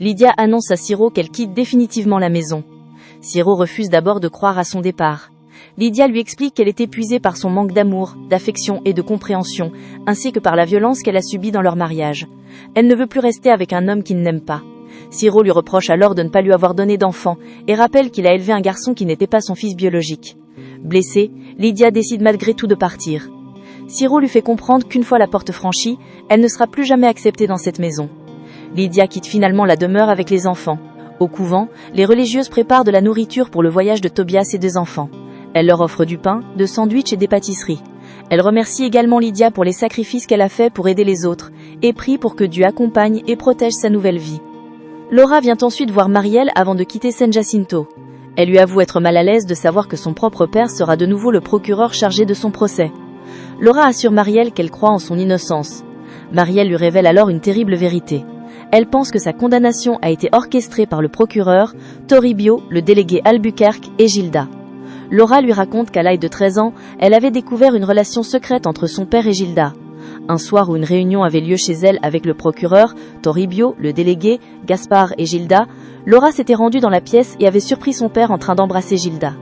Lydia annonce à Ciro qu'elle quitte définitivement la maison. Ciro refuse d'abord de croire à son départ. Lydia lui explique qu'elle est épuisée par son manque d'amour, d'affection et de compréhension, ainsi que par la violence qu'elle a subie dans leur mariage. Elle ne veut plus rester avec un homme qu'il n'aime pas. Ciro lui reproche alors de ne pas lui avoir donné d'enfant et rappelle qu'il a élevé un garçon qui n'était pas son fils biologique. Blessée, Lydia décide malgré tout de partir. Ciro lui fait comprendre qu'une fois la porte franchie, elle ne sera plus jamais acceptée dans cette maison. Lydia quitte finalement la demeure avec les enfants. Au couvent, les religieuses préparent de la nourriture pour le voyage de Tobias et des enfants. Elle leur offre du pain, de sandwichs et des pâtisseries. Elle remercie également Lydia pour les sacrifices qu'elle a faits pour aider les autres, et prie pour que Dieu accompagne et protège sa nouvelle vie. Laura vient ensuite voir Marielle avant de quitter San Jacinto. Elle lui avoue être mal à l'aise de savoir que son propre père sera de nouveau le procureur chargé de son procès. Laura assure Marielle qu'elle croit en son innocence. Marielle lui révèle alors une terrible vérité. Elle pense que sa condamnation a été orchestrée par le procureur, Toribio, le délégué Albuquerque et Gilda. Laura lui raconte qu'à l'âge de 13 ans, elle avait découvert une relation secrète entre son père et Gilda. Un soir où une réunion avait lieu chez elle avec le procureur, Toribio, le délégué, Gaspard et Gilda, Laura s'était rendue dans la pièce et avait surpris son père en train d'embrasser Gilda.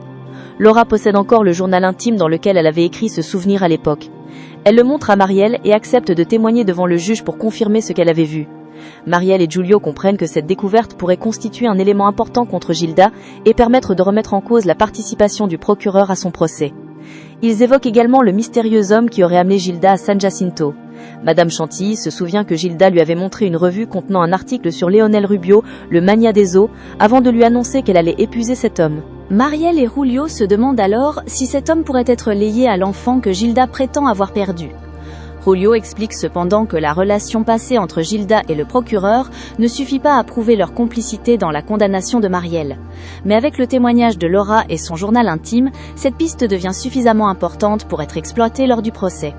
Laura possède encore le journal intime dans lequel elle avait écrit ce souvenir à l'époque. Elle le montre à Marielle et accepte de témoigner devant le juge pour confirmer ce qu'elle avait vu. Marielle et Giulio comprennent que cette découverte pourrait constituer un élément important contre Gilda et permettre de remettre en cause la participation du procureur à son procès. Ils évoquent également le mystérieux homme qui aurait amené Gilda à San Jacinto. Madame Chantilly se souvient que Gilda lui avait montré une revue contenant un article sur Leonel Rubio, le mania des eaux, avant de lui annoncer qu'elle allait épuiser cet homme. Marielle et Julio se demandent alors si cet homme pourrait être lié à l'enfant que Gilda prétend avoir perdu. Julio explique cependant que la relation passée entre Gilda et le procureur ne suffit pas à prouver leur complicité dans la condamnation de Marielle. Mais avec le témoignage de Laura et son journal intime, cette piste devient suffisamment importante pour être exploitée lors du procès.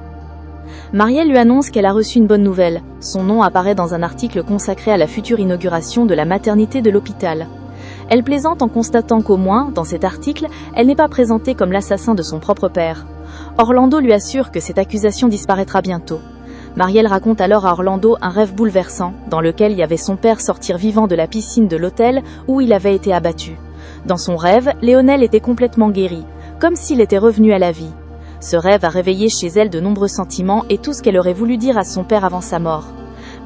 Marielle lui annonce qu'elle a reçu une bonne nouvelle. Son nom apparaît dans un article consacré à la future inauguration de la maternité de l'hôpital. Elle plaisante en constatant qu'au moins, dans cet article, elle n'est pas présentée comme l'assassin de son propre père. Orlando lui assure que cette accusation disparaîtra bientôt. Marielle raconte alors à Orlando un rêve bouleversant, dans lequel il y avait son père sortir vivant de la piscine de l'hôtel où il avait été abattu. Dans son rêve, Léonel était complètement guéri, comme s'il était revenu à la vie. Ce rêve a réveillé chez elle de nombreux sentiments et tout ce qu'elle aurait voulu dire à son père avant sa mort.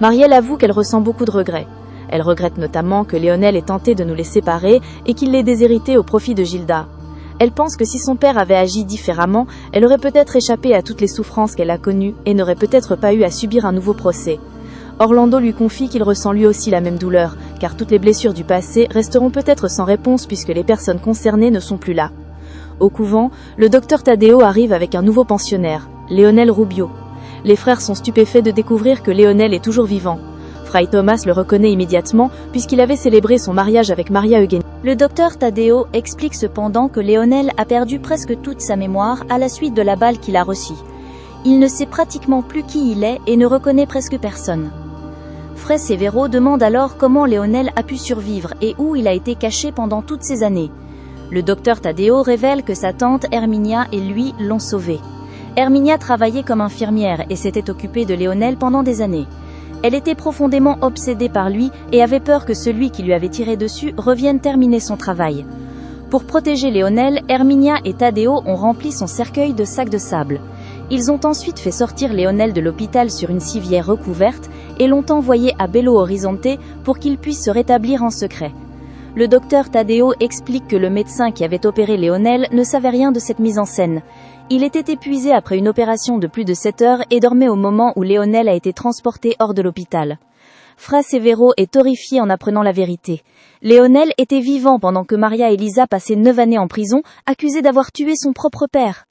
Marielle avoue qu'elle ressent beaucoup de regrets. Elle regrette notamment que Léonel ait tenté de nous les séparer et qu'il l'ait déshérité au profit de Gilda. Elle pense que si son père avait agi différemment, elle aurait peut-être échappé à toutes les souffrances qu'elle a connues et n'aurait peut-être pas eu à subir un nouveau procès. Orlando lui confie qu'il ressent lui aussi la même douleur, car toutes les blessures du passé resteront peut-être sans réponse puisque les personnes concernées ne sont plus là. Au couvent, le docteur Taddeo arrive avec un nouveau pensionnaire, Leonel Rubio. Les frères sont stupéfaits de découvrir que Leonel est toujours vivant. Fray Thomas le reconnaît immédiatement puisqu'il avait célébré son mariage avec Maria Eugenia. Le docteur Taddeo explique cependant que Leonel a perdu presque toute sa mémoire à la suite de la balle qu'il a reçue. Il ne sait pratiquement plus qui il est et ne reconnaît presque personne. Fray Severo demande alors comment Leonel a pu survivre et où il a été caché pendant toutes ces années. Le docteur Taddeo révèle que sa tante Herminia et lui l'ont sauvé. Herminia travaillait comme infirmière et s'était occupée de Leonel pendant des années. Elle était profondément obsédée par lui et avait peur que celui qui lui avait tiré dessus revienne terminer son travail. Pour protéger Leonel, Herminia et Taddeo ont rempli son cercueil de sacs de sable. Ils ont ensuite fait sortir Leonel de l'hôpital sur une civière recouverte et l'ont envoyé à Belo Horizonte pour qu'il puisse se rétablir en secret. Le docteur Taddeo explique que le médecin qui avait opéré Leonel ne savait rien de cette mise en scène. Il était épuisé après une opération de plus de 7 heures et dormait au moment où Leonel a été transporté hors de l'hôpital. Fray Severo est horrifié en apprenant la vérité. Leonel était vivant pendant que Maria Elisa passait 9 années en prison, accusée d'avoir tué son propre père.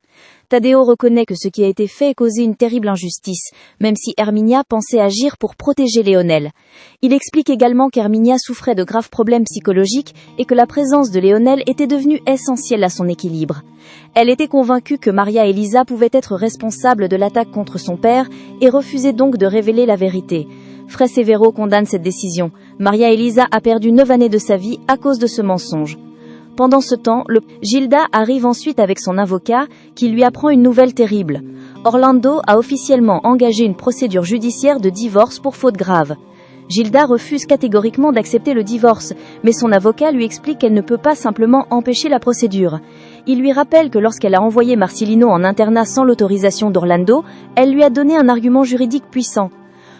Taddeo reconnaît que ce qui a été fait causait une terrible injustice, même si Herminia pensait agir pour protéger Leonel. Il explique également qu'Herminia souffrait de graves problèmes psychologiques et que la présence de Leonel était devenue essentielle à son équilibre. Elle était convaincue que Maria Elisa pouvait être responsable de l'attaque contre son père et refusait donc de révéler la vérité. Fray Severo condamne cette décision. Maria Elisa a perdu 9 années de sa vie à cause de ce mensonge. Pendant ce temps, Gilda arrive ensuite avec son avocat, qui lui apprend une nouvelle terrible. Orlando a officiellement engagé une procédure judiciaire de divorce pour faute grave. Gilda refuse catégoriquement d'accepter le divorce, mais son avocat lui explique qu'elle ne peut pas simplement empêcher la procédure. Il lui rappelle que lorsqu'elle a envoyé Marcelino en internat sans l'autorisation d'Orlando, elle lui a donné un argument juridique puissant.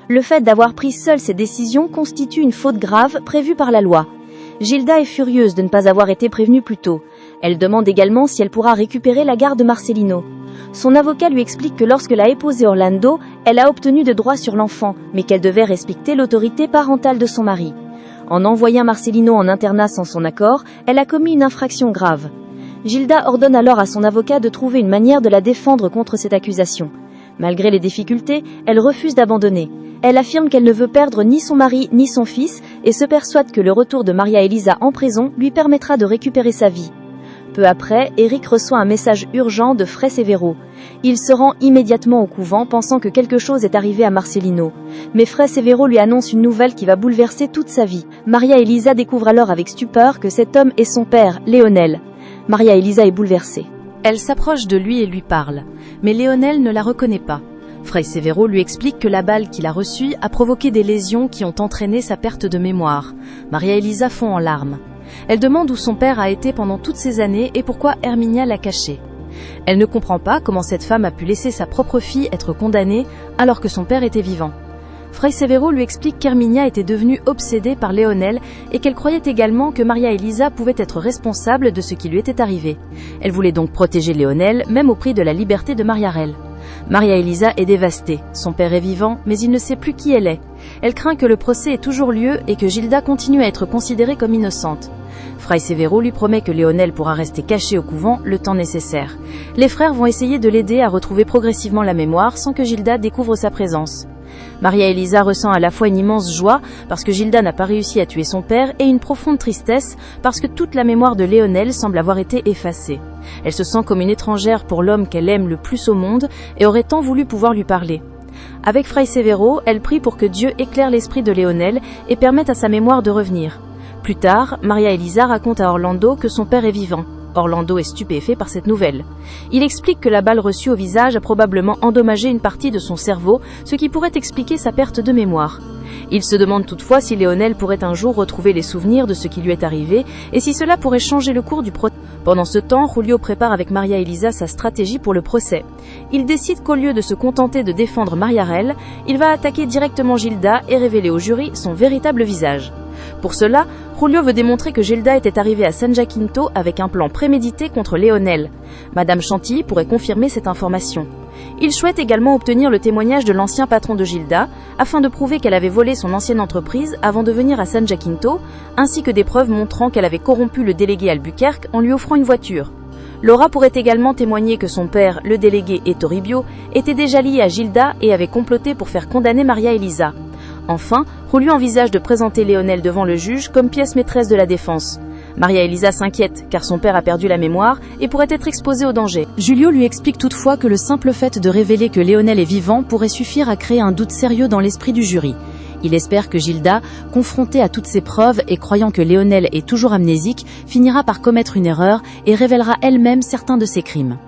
Le fait d'avoir pris seule ses décisions constitue une faute grave prévue par la loi. Gilda est furieuse de ne pas avoir été prévenue plus tôt. Elle demande également si elle pourra récupérer la garde de Marcelino. Son avocat lui explique que lorsque l'a épousé Orlando, elle a obtenu de droits sur l'enfant, mais qu'elle devait respecter l'autorité parentale de son mari. En envoyant Marcelino en internat sans son accord, elle a commis une infraction grave. Gilda ordonne alors à son avocat de trouver une manière de la défendre contre cette accusation. Malgré les difficultés, elle refuse d'abandonner. Elle affirme qu'elle ne veut perdre ni son mari ni son fils et se persuade que le retour de Maria Elisa en prison lui permettra de récupérer sa vie. Peu après, Eric reçoit un message urgent de Fray Severo. Il se rend immédiatement au couvent pensant que quelque chose est arrivé à Marcelino. Mais Fray Severo lui annonce une nouvelle qui va bouleverser toute sa vie. Maria Elisa découvre alors avec stupeur que cet homme est son père, Léonel. Maria Elisa est bouleversée. Elle s'approche de lui et lui parle. Mais Léonel ne la reconnaît pas. Fray Severo lui explique que la balle qu'il a reçue a provoqué des lésions qui ont entraîné sa perte de mémoire. Maria Elisa fond en larmes. Elle demande où son père a été pendant toutes ces années et pourquoi Herminia l'a caché. Elle ne comprend pas comment cette femme a pu laisser sa propre fille être condamnée alors que son père était vivant. Fray Severo lui explique qu'Herminia était devenue obsédée par Léonel et qu'elle croyait également que Maria Elisa pouvait être responsable de ce qui lui était arrivé. Elle voulait donc protéger Léonel, même au prix de la liberté de Mariarel. Maria Elisa est dévastée. Son père est vivant, mais il ne sait plus qui elle est. Elle craint que le procès ait toujours lieu et que Gilda continue à être considérée comme innocente. Fray Severo lui promet que Léonel pourra rester caché au couvent le temps nécessaire. Les frères vont essayer de l'aider à retrouver progressivement la mémoire sans que Gilda découvre sa présence. Maria Elisa ressent à la fois une immense joie parce que Gilda n'a pas réussi à tuer son père et une profonde tristesse parce que toute la mémoire de Léonel semble avoir été effacée. Elle se sent comme une étrangère pour l'homme qu'elle aime le plus au monde et aurait tant voulu pouvoir lui parler. Avec Fray Severo, elle prie pour que Dieu éclaire l'esprit de Léonel et permette à sa mémoire de revenir. Plus tard, Maria Elisa raconte à Orlando que son père est vivant. Orlando est stupéfait par cette nouvelle. Il explique que la balle reçue au visage a probablement endommagé une partie de son cerveau, ce qui pourrait expliquer sa perte de mémoire. Il se demande toutefois si Léonel pourrait un jour retrouver les souvenirs de ce qui lui est arrivé et si cela pourrait changer le cours du procès. Pendant ce temps, Julio prépare avec Maria Elisa sa stratégie pour le procès. Il décide qu'au lieu de se contenter de défendre Mariarel, il va attaquer directement Gilda et révéler au jury son véritable visage. Pour cela, Julio veut démontrer que Gilda était arrivée à San Jacinto avec un plan prémédité contre Léonel. Madame Chantilly pourrait confirmer cette information. Il souhaite également obtenir le témoignage de l'ancien patron de Gilda, afin de prouver qu'elle avait volé son ancienne entreprise avant de venir à San Jacinto, ainsi que des preuves montrant qu'elle avait corrompu le délégué Albuquerque en lui offrant une voiture. Laura pourrait également témoigner que son père, le délégué et Toribio, étaient déjà liés à Gilda et avaient comploté pour faire condamner Maria Elisa. Enfin, Julio envisage de présenter Léonel devant le juge comme pièce maîtresse de la défense. Maria Elisa s'inquiète car son père a perdu la mémoire et pourrait être exposé au danger. Julio lui explique toutefois que le simple fait de révéler que Léonel est vivant pourrait suffire à créer un doute sérieux dans l'esprit du jury. Il espère que Gilda, confrontée à toutes ces preuves et croyant que Léonel est toujours amnésique, finira par commettre une erreur et révélera elle-même certains de ses crimes.